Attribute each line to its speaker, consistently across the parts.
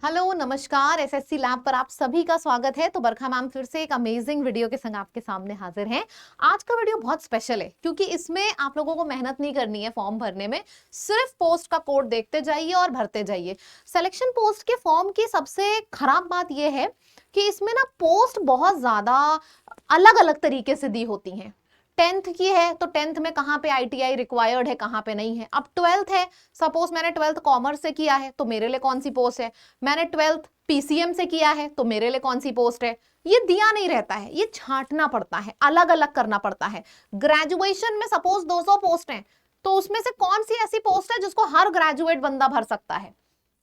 Speaker 1: Hello नमस्कार। SSC lab पर आप सभी का स्वागत है। तो बरखा मैम फिर से एक अमेजिंग वीडियो के संग आपके सामने हाजिर हैं। आज का वीडियो बहुत स्पेशल है क्योंकि इसमें आप लोगों को मेहनत नहीं करनी है फॉर्म भरने में। सिर्फ पोस्ट का कोड देखते जाइए और भरते जाइए। सिलेक्शन पोस्ट के फॉर्म की सबसे खराब बात यह है कि इसमें ना पोस्ट बहुत ज्यादा अलग अलग तरीके से दी होती हैं। 10th की है तो 10th में कहाँ पे आईटीआई रिक्वायर्ड है, कहाँ पे नहीं है। अब 12th है, सपोज मैंने 12th कॉमर्स से किया है तो मेरे लिए कौन सी पोस्ट है। मैंने 12th पीसीएम से किया है तो मेरे लिए कौन सी पोस्ट है। ये दिया नहीं रहता है, ये छांटना पड़ता है, अलग अलग करना पड़ता है। ग्रेजुएशन में सपोज 200 पोस्ट हैं तो उसमें से कौन सी ऐसी पोस्ट है जिसको हर ग्रेजुएट बंदा भर सकता है।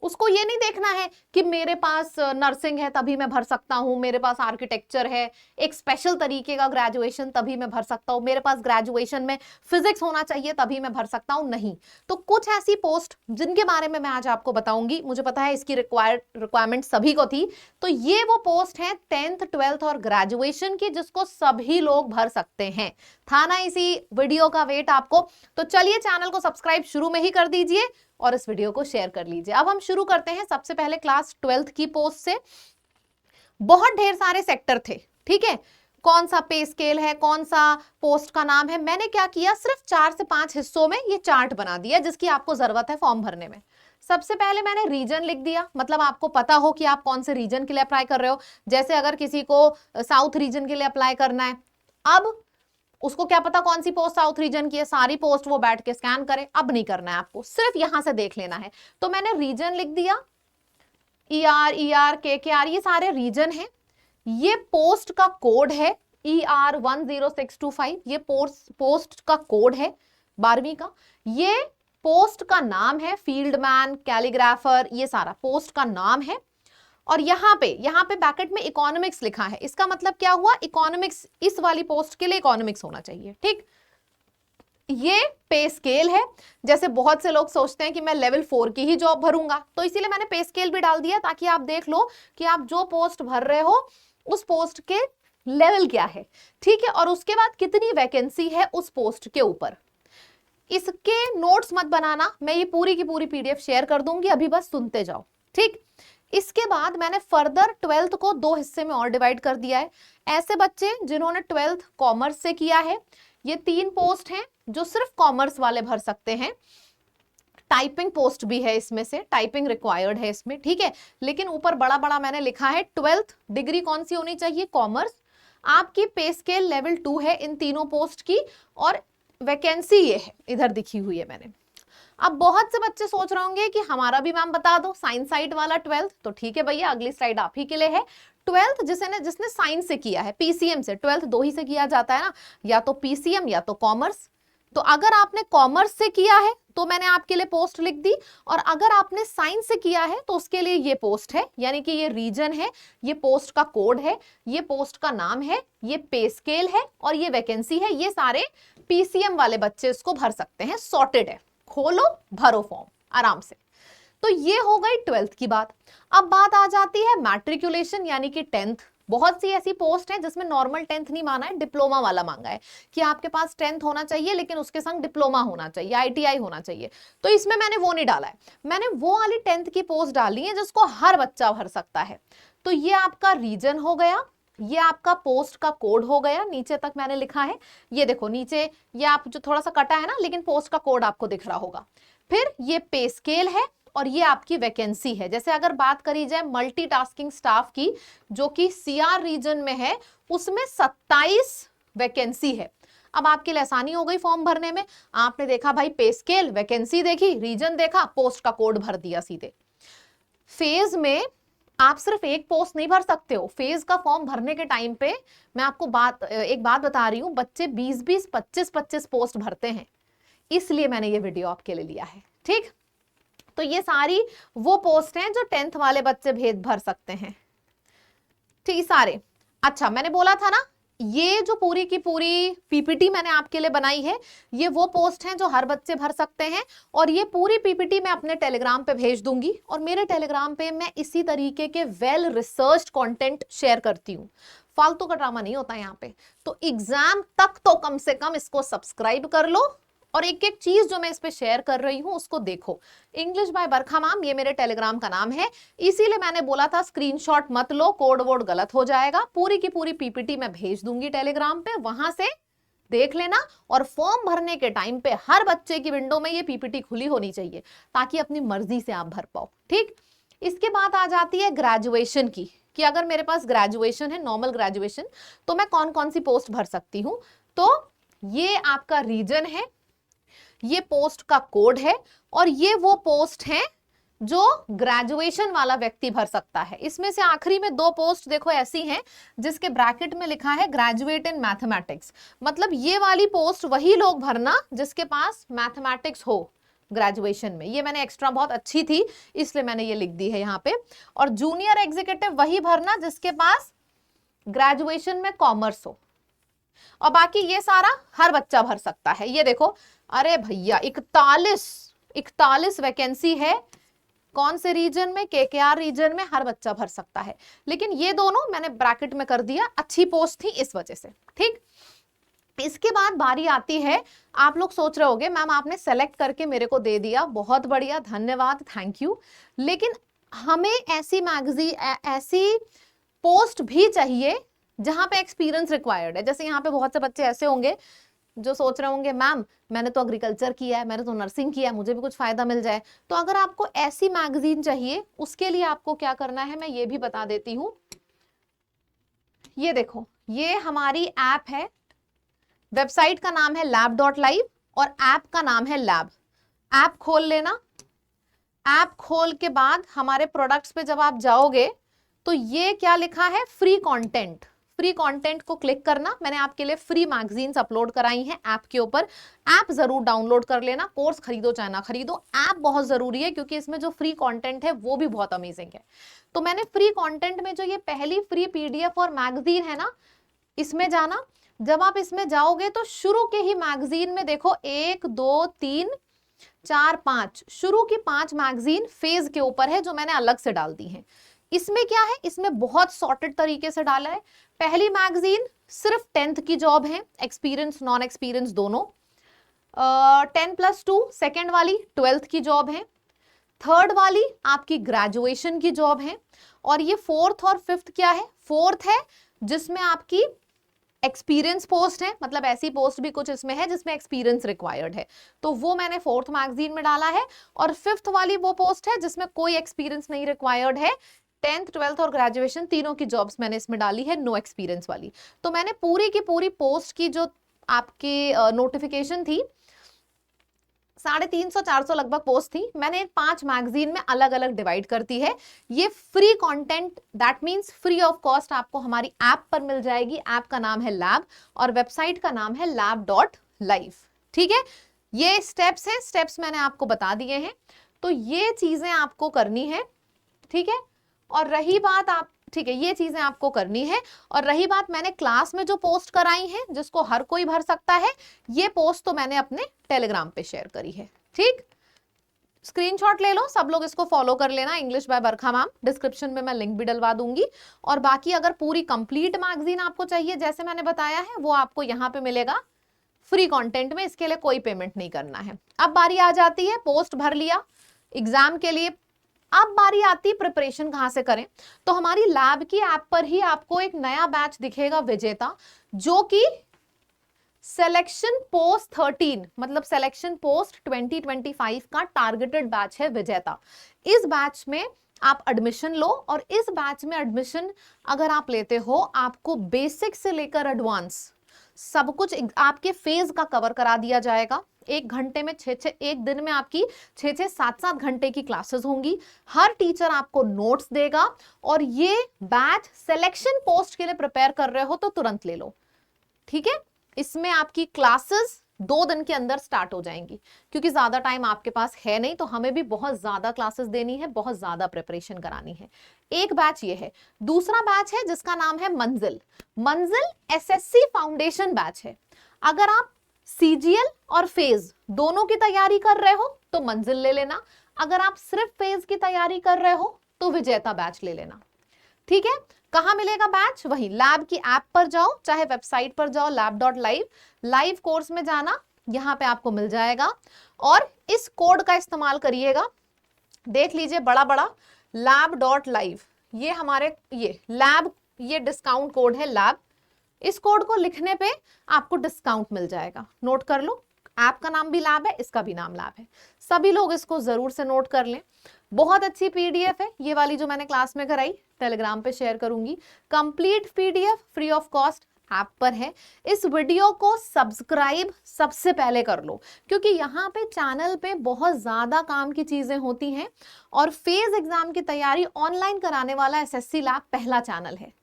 Speaker 1: उसको ये नहीं देखना है कि मेरे पास नर्सिंग है तभी मैं भर सकता हूं, मेरे पास आर्किटेक्चर है, एक स्पेशल तरीके का ग्रेजुएशन तभी मैं भर सकता हूं, मेरे पास ग्रेजुएशन में फिजिक्स होना चाहिए तभी मैं भर सकता हूं। नहीं, तो कुछ ऐसी पोस्ट जिनके बारे में मैं आज आपको बताऊंगी, मुझे पता है इसकी रिक्वायरमेंट सभी को थी। तो ये वो पोस्ट है 10th 12th और ग्रेजुएशन की जिसको सभी लोग भर सकते हैं। था ना इसी वीडियो का वेट आपको? तो चलिए चैनल को सब्सक्राइब शुरू में ही कर दीजिए और इस वीडियो को शेयर कर लीजिए। अब हम शुरू करते हैं सबसे पहले क्लास 12th की पोस्ट से। बहुत ढेर सारे सेक्टर थे, ठीक है। कौन सा पे स्केल है, कौन सा पोस्ट का नाम है, मैंने क्या किया, सिर्फ 4 से 5 हिस्सों में ये चार्ट बना दिया जिसकी आपको जरूरत है फॉर्म भरने में। सबसे पहले मैंने रीजन लिख दिया, मतलब आपको पता हो कि आप कौन से रीजन के लिए अप्लाई कर रहे हो। जैसे अगर किसी को साउथ रीजन के लिए अप्लाई करना है, अब उसको क्या पता कौन सी पोस्ट साउथ रीजन की है, सारी पोस्ट वो बैठ के स्कैन करे। अब नहीं करना है आपको, सिर्फ यहां से देख लेना है। तो मैंने रीजन लिख दिया, ER KKR ये सारे रीजन हैं। ये पोस्ट का कोड है ER 10625, ये पोस्ट का कोड है 12वीं का। ये पोस्ट का नाम है फील्डमैन, कैलीग्राफर, ये सारा पोस्ट का नाम है। और यहाँ पे बैकेट में इकोनॉमिक्स लिखा है। इसका मतलब क्या हुआ, इकोनॉमिक्स, इस वाली पोस्ट के लिए इकोनॉमिक्स होना चाहिए, ठीक। ये पे स्केल है। जैसे बहुत से लोग सोचते हैं कि मैं लेवल 4 की ही जॉब भरूंगा, तो इसीलिए मैंने पे स्केल भी डाल दिया ताकि आप देख लो कि आप जो पोस्ट भर रहे हो उस पोस्ट के लेवल क्या है, ठीक है। और उसके बाद कितनी वैकेंसी है उस पोस्ट के ऊपर। इसके नोट्स मत बनाना, मैं ये पूरी की पूरी PDF शेयर कर दूंगी, अभी बस सुनते जाओ, ठीक। इसके बाद मैंने फर्दर 12th को 2 हिस्से में और डिवाइड कर दिया है। ऐसे बच्चे जिन्होंने 12th कॉमर्स से किया है, ये 3 पोस्ट हैं जो सिर्फ कॉमर्स वाले भर सकते हैं। टाइपिंग पोस्ट भी है इसमें से, टाइपिंग रिक्वायर्ड है इसमें, ठीक है। लेकिन ऊपर बड़ा बड़ा मैंने लिखा है 12th डिग्री कौन सी होनी चाहिए, कॉमर्स। आपकी पे स्केल लेवल 2 है इन तीनों पोस्ट की, और वैकेंसी ये है, इधर दिखी हुई है मैंने। अब बहुत से बच्चे सोच रहे होंगे कि हमारा भी मैम बता दो साइंस साइड वाला 12th। तो ठीक है भैया, अगली स्लाइड आप ही के लिए है। 12th जिसने साइंस से किया है, पीसीएम से, 12th 2 ही से किया जाता है ना, या तो पीसीएम या तो कॉमर्स। तो अगर आपने कॉमर्स से किया है तो मैंने आपके लिए पोस्ट लिख दी, और अगर आपने साइंस से किया है तो उसके लिए ये पोस्ट है, यानी कि ये रीजन है, ये पोस्ट का कोड है, ये पोस्ट का नाम है, ये पे स्केल है और ये वैकेंसी है। ये सारे पीसीएम वाले बच्चे इसको भर सकते हैं, सॉर्टेड है। खोलो, भरो फॉर्म आराम से। तो ये हो गई 12th की बात। अब बात आ जाती है मैट्रिकुलेशन यानी कि 10th। बहुत सी ऐसी पोस्ट है जिसमें नॉर्मल 10th नहीं माना है, डिप्लोमा वाला मांगा है कि आपके पास 10th होना चाहिए लेकिन उसके संग डिप्लोमा होना चाहिए, आईटीआई होना चाहिए। तो इसमें मैंने वो नहीं डाला है, मैंने वो वाली 10th की पोस्ट डाली है जिसको हर बच्चा भर सकता है। तो ये आपका रीजन हो गया, ये आपका पोस्ट का कोड हो गया, नीचे तक मैंने लिखा है। ये देखो नीचे, ये आप जो थोड़ा सा कटा है ना, लेकिन पोस्ट का कोड आपको दिख रहा होगा। फिर ये पे स्केल है और ये आपकी वैकेंसी है। जैसे अगर बात करी जाए मल्टीटास्किंग स्टाफ की, जो कि CR रीजन में है, उसमें 27 वैकेंसी है। अब आपके लिए आसानी हो गई फॉर्म भरने में। आपने देखा भाई, पे स्केल, वैकेंसी देखी, रीजन देखा, पोस्ट का कोड भर दिया सीधे। फेज में आप सिर्फ एक पोस्ट नहीं भर सकते हो। फेज का फॉर्म भरने के टाइम पे मैं आपको एक बात बता रही हूं, बच्चे 20-20, 25-25 पोस्ट भरते हैं, इसलिए मैंने ये वीडियो आपके लिए लिया है, ठीक। तो ये सारी वो पोस्ट हैं जो 10th वाले बच्चे भेद भर सकते हैं, ठीक सारे। अच्छा, मैंने बोला था ना, ये जो पूरी की पूरी पीपीटी मैंने आपके लिए बनाई है, ये वो पोस्ट हैं जो हर बच्चे भर सकते हैं। और ये पूरी पीपीटी मैं अपने टेलीग्राम पे भेज दूंगी, और मेरे टेलीग्राम पे मैं इसी तरीके के वेल रिसर्च्ड कंटेंट शेयर करती हूँ। फालतू का ड्रामा नहीं होता यहाँ पे। तो एग्जाम तक तो कम से कम इसको सब्सक्राइब कर लो और एक एक चीज जो मैं इस पे शेयर कर रही हूं उसको देखो। इंग्लिश बाय बरखा मैम, ये मेरे टेलीग्राम का नाम है, इसीलिए मैंने बोला था स्क्रीनशॉट मत लो, कोड वोड गलत हो जाएगा। पूरी की पूरी पीपीटी मैं भेज दूंगी टेलीग्राम पे, वहां से देख लेना। और फॉर्म भरने के टाइम पे हर बच्चे की विंडो में ये पीपीटी खुली होनी चाहिए ताकि अपनी मर्जी से आप भर पाओ, ठीक। इसके बाद आ जाती है ग्रेजुएशन की, कि अगर मेरे पास ग्रेजुएशन है, नॉर्मल ग्रेजुएशन, तो मैं कौन कौन सी पोस्ट भर सकती हूँ। तो ये आपका रीजन है, ये पोस्ट का कोड है, और ये वो पोस्ट है जो ग्रेजुएशन वाला व्यक्ति भर सकता है। इसमें से आखिरी में 2 पोस्ट देखो ऐसी हैं जिसके ब्रैकेट में लिखा है ग्रेजुएट इन मैथमेटिक्स, मतलब ये वाली पोस्ट वही लोग भरना जिसके पास मैथमेटिक्स हो ग्रेजुएशन में। ये मैंने एक्स्ट्रा, बहुत अच्छी थी इसलिए मैंने ये लिख दी है यहाँ पे। और जूनियर एग्जीक्यूटिव वही भरना जिसके पास ग्रेजुएशन में कॉमर्स हो, और बाकी ये सारा हर बच्चा भर सकता है। ये देखो, अरे भैया 41 वैकेंसी है, कौन से रीजन में, केकेआर रीजन में, हर बच्चा भर सकता है। लेकिन ये दोनों मैंने ब्रैकेट में कर दिया, अच्छी पोस्ट थी इस वजह से, ठीक। इसके बाद बारी आती है, आप लोग सोच रहे होंगे मैम आपने सेलेक्ट करके मेरे को दे दिया, बहुत बढ़िया, धन्यवाद, थैंक यू, लेकिन हमें ऐसी मैगजीन, ऐसी पोस्ट भी चाहिए जहां पे एक्सपीरियंस रिक्वायर्ड है। जैसे यहाँ पे बहुत से बच्चे ऐसे होंगे जो सोच रहे होंगे मैम मैंने तो एग्रीकल्चर किया है, मैंने तो नर्सिंग किया है, मुझे भी कुछ फायदा मिल जाए। तो अगर आपको ऐसी मैगजीन चाहिए, उसके लिए आपको क्या करना है मैं ये भी बता देती हूं। ये देखो, ये हमारी ऐप है, वेबसाइट का नाम है lab.live और ऐप का नाम है लैब। ऐप खोल लेना। ऐप खोल के बाद हमारे प्रोडक्ट्स पे जब आप जाओगे तो ये क्या लिखा है, फ्री कंटेंट। फ्री कंटेंट को क्लिक करना। मैंने आपके लिए फ्री मैगजीन्स अपलोड कराई हैं ऐप के ऊपर। ऐप जरूर डाउनलोड कर लेना, कोर्स खरीदो चाहे ना खरीदो, ऐप बहुत जरूरी है क्योंकि इसमें जो फ्री कंटेंट है वो भी बहुत अमेजिंग है। तो मैंने फ्री कंटेंट में जो ये पहली फ्री पीडीएफ और मैगजीन है ना, इसमें जाना। जब आप इसमें जाओगे तो शुरू के ही मैगजीन में देखो 1 2 3 4 5, शुरू की 5 मैगजीन फेज के ऊपर है जो मैंने अलग से डाल दी है। इसमें क्या है, इसमें बहुत सॉर्टेड तरीके से डाला है। पहली मैगजीन सिर्फ 10th की जॉब है, एक्सपीरियंस नॉन एक्सपीरियंस दोनों। 10+2 सेकेंड वाली 12th की जॉब है। थर्ड वाली आपकी ग्रेजुएशन की जॉब है। और ये 4th और 5th क्या है, 4th है जिसमें आपकी एक्सपीरियंस पोस्ट है, मतलब ऐसी पोस्ट भी कुछ इसमें है जिसमें एक्सपीरियंस रिक्वायर्ड है, तो वो मैंने 4th मैगजीन में डाला है। और 5th वाली वो पोस्ट है जिसमें कोई एक्सपीरियंस नहीं रिक्वायर्ड है, 10th 12th और ग्रेजुएशन तीनों की जॉब्स मैंने इसमें डाली है, नो एक्सपीरियंस वाली। तो मैंने पूरी की पूरी पोस्ट की जो आपकी नोटिफिकेशन थी, 350-400 लगभग पोस्ट थी, मैंने 5 मैगजीन में अलग अलग डिवाइड करती है। ये free content, that means free of cost आपको हमारी ऐप पर मिल जाएगी। ऐप का नाम है लैब और वेबसाइट का नाम है lab.live, ठीक है। ये स्टेप्स हैं, स्टेप्स मैंने आपको बता दिए हैं, तो ये चीजें आपको करनी है, ठीक है। और रही बात आप, ठीक है, ये चीजें आपको करनी है। और रही बात मैंने क्लास में जो पोस्ट कराई है जिसको हर कोई भर सकता है, ये पोस्ट तो मैंने अपने टेलीग्राम पे शेयर करी है, ठीक। स्क्रीनशॉट ले लो, सब लोग इसको फॉलो कर लेना, English by Barkha ma'am, description में मैं लिंक भी डलवा दूंगी। और बाकी अगर पूरी कंप्लीट मैगजीन आपको चाहिए जैसे मैंने बताया है, वो आपको यहाँ पे मिलेगा फ्री कंटेंट में, इसके लिए कोई पेमेंट नहीं करना है। अब बारी आ जाती है, पोस्ट भर लिया एग्जाम के लिए, अब बारी आती है प्रिपरेशन कहां से करें। तो हमारी लैब की ऐप पर ही आपको एक नया बैच दिखेगा विजेता, जो कि सिलेक्शन पोस्ट 13 मतलब सिलेक्शन पोस्ट 2025 का टारगेटेड बैच है विजेता। इस बैच में आप एडमिशन लो, और इस बैच में एडमिशन अगर आप लेते हो, आपको बेसिक से लेकर एडवांस सब कुछ आपके फेज का कवर करा दिया जाएगा। 1 घंटे में 6-6, एक दिन में आपकी 6-6, 7-7 घंटे की क्लासेस होंगी। हर टीचर आपको नोट्स देगा, और ये बैच सिलेक्शन पोस्ट के लिए प्रिपेयर कर रहे हो तो तुरंत ले लो, ठीक है। इसमें आपकी क्लासेस 2 दिन के अंदर स्टार्ट हो जाएंगी, क्योंकि ज्यादा टाइम आपके पास है नहीं, तो हमें भी बहुत ज्यादा क्लासेस देनी है, बहुत ज्यादा प्रिपरेशन करानी है। एक बैच ये है। दूसरा बैच है जिसका नाम है मंजिल। मंजिल एसएससी फाउंडेशन बैच है। अगर आप सीजीएल और फेज दोनों की तैयारी कर रहे हो तो मंजिल ले लेना, अगर आप सिर्फ फेज की तैयारी कर रहे हो तो विजेता बैच ले लेना, ठीक है। कहां मिलेगा बैच, वही लैब की ऐप पर जाओ, चाहे वेबसाइट पर जाओ lab.live, लाइव कोर्स में जाना, यहाँ पे आपको मिल जाएगा और इस कोड का इस्तेमाल करिएगा। देख लीजिए बड़ा बड़ा lab.live, ये हमारे ये लैब, ये डिस्काउंट कोड है लैब। इस कोड को लिखने पे आपको डिस्काउंट मिल जाएगा। नोट कर लो, ऐप का नाम भी लैब है, इसका भी नाम लैब है। सभी लोग इसको जरूर से नोट कर लें। बहुत अच्छी पीडीएफ है ये वाली जो मैंने क्लास में कराई, टेलीग्राम पे शेयर करूंगी। Complete PDF free of cost app पर है। इस वीडियो को सब्सक्राइब सबसे पहले कर लो, क्योंकि यहाँ पे चैनल पे बहुत ज्यादा काम की चीजें होती हैं और फेज एग्जाम की तैयारी ऑनलाइन कराने वाला एसएससी लैब पहला चैनल है।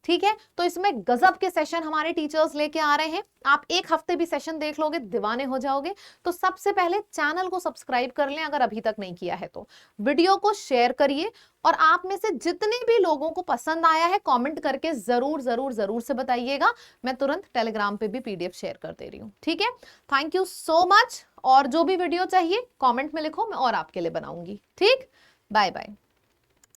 Speaker 1: ठीक है, तो इसमें गजब के सेशन हमारे टीचर्स लेके आ रहे हैं। आप एक हफ्ते भी सेशन देख लोगे दीवाने हो जाओगे। तो सबसे पहले चैनल को सब्सक्राइब कर लें अगर अभी तक नहीं किया है तो। वीडियो को शेयर करिए और आप में से जितने भी लोगों को पसंद आया है कमेंट करके जरूर जरूर जरूर से बताइएगा। मैं तुरंत टेलीग्राम पे भी पीडीएफ शेयर कर दे रही हूँ। ठीक है, थैंक यू सो मच। और जो भी वीडियो चाहिए कॉमेंट में लिखो, मैं और आपके लिए बनाऊंगी। ठीक, बाय बाय।